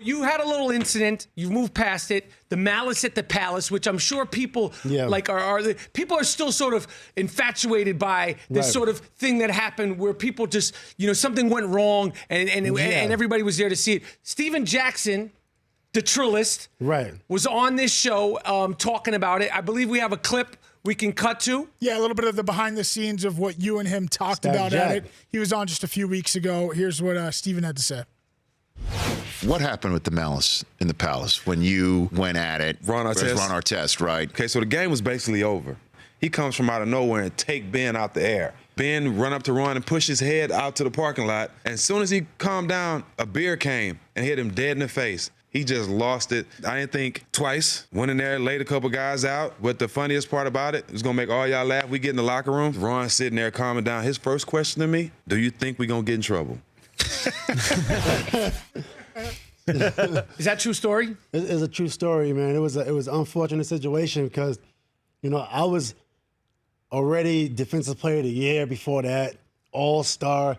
You had a little incident. You've moved past it. The Mallace at the Palace, which I'm sure people people are still sort of infatuated by this sort of thing that happened where people just, something went wrong and everybody was there to see it. Steven Jackson, the Trillist, was on this show talking about it. I believe we have a clip we can cut to. Yeah, a little bit of the behind the scenes of what you and him talked about at it. He was on just a few weeks ago. Here's what Steven had to say. What happened with the Mallace in the Palace when you went at it? Ron Artest, right? Okay, so the game was basically over. He comes from out of nowhere and take Ben out the air. Ben run up to Ron and push his head out to the parking lot. And as soon as he calmed down, a beer came and hit him dead in the face. He just lost it. I didn't think twice. Went in there, laid a couple guys out. But the funniest part about it, it's gonna make all y'all laugh. We get in the locker room. Ron sitting there calming down. His first question to me, do you think we gonna get in trouble? Is that true story? It's a true story, man. It was an unfortunate situation because, I was already Defensive Player of the Year before that, All-Star.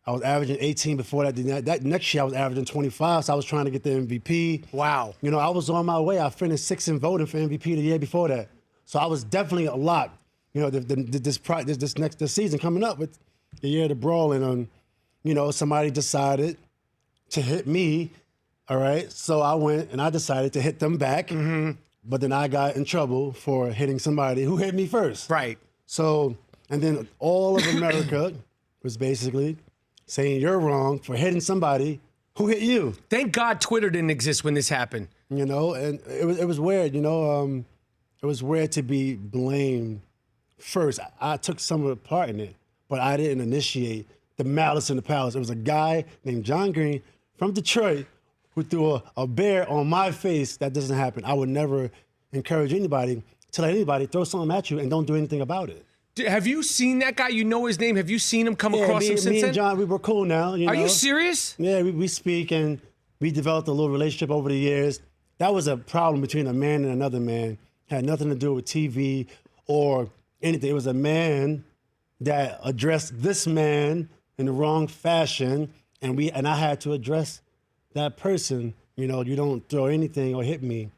I was averaging 18 before that. That next year I was averaging 25, so I was trying to get the MVP. Wow. I was on my way. I finished 6th in voting for MVP the year before that. So I was definitely a lot. This season coming up with the year of the brawl, and somebody decided to hit me. All right, so I went and I decided to hit them back, but then I got in trouble for hitting somebody who hit me first. Right. So, and then all of America was basically saying you're wrong for hitting somebody who hit you. Thank God Twitter didn't exist when this happened. And it was weird, it was weird to be blamed first. I took some of the part in it, but I didn't initiate the Malice in the Palace. It was a guy named John Green from Detroit who threw a bear on my face. That doesn't happen. I would never encourage anybody to let anybody throw something at you and don't do anything about it. Have you seen that guy? You know his name. Have you seen him come across him since then? Me and John, we were cool now. Are you serious? Yeah, we speak and we developed a little relationship over the years. That was a problem between a man and another man. Had nothing to do with TV or anything. It was a man that addressed this man in the wrong fashion, and I had to address that person. You don't throw anything or hit me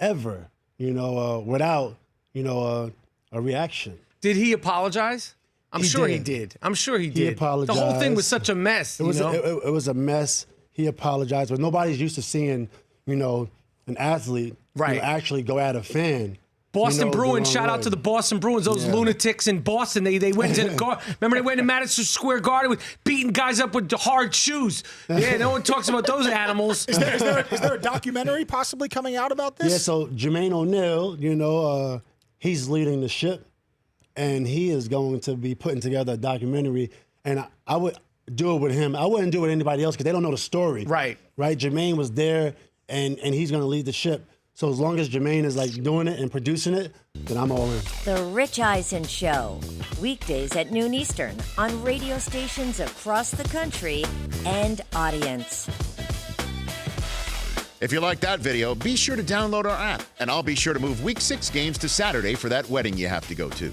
ever, without, a reaction. Did he apologize? I'm sure he did. He apologized. The whole thing was such a mess. It was a mess. He apologized, but nobody's used to seeing, an athlete actually go at a fan. Boston Bruins, shout out to the Boston Bruins, those lunatics in Boston. They went to the guard. Remember, they went to Madison Square Garden with beating guys up with hard shoes. Yeah, no one talks about those animals. Is there a documentary possibly coming out about this? Yeah, so Jermaine O'Neal, he's leading the ship, and he is going to be putting together a documentary, and I would do it with him. I wouldn't do it with anybody else because they don't know the story. Right. Jermaine was there, and he's going to lead the ship. So as long as Jermaine is doing it and producing it, then I'm all in. The Rich Eisen Show, weekdays at noon Eastern on radio stations across the country and audience. If you like that video, be sure to download our app, and I'll be sure to move Week 6 games to Saturday for that wedding you have to go to.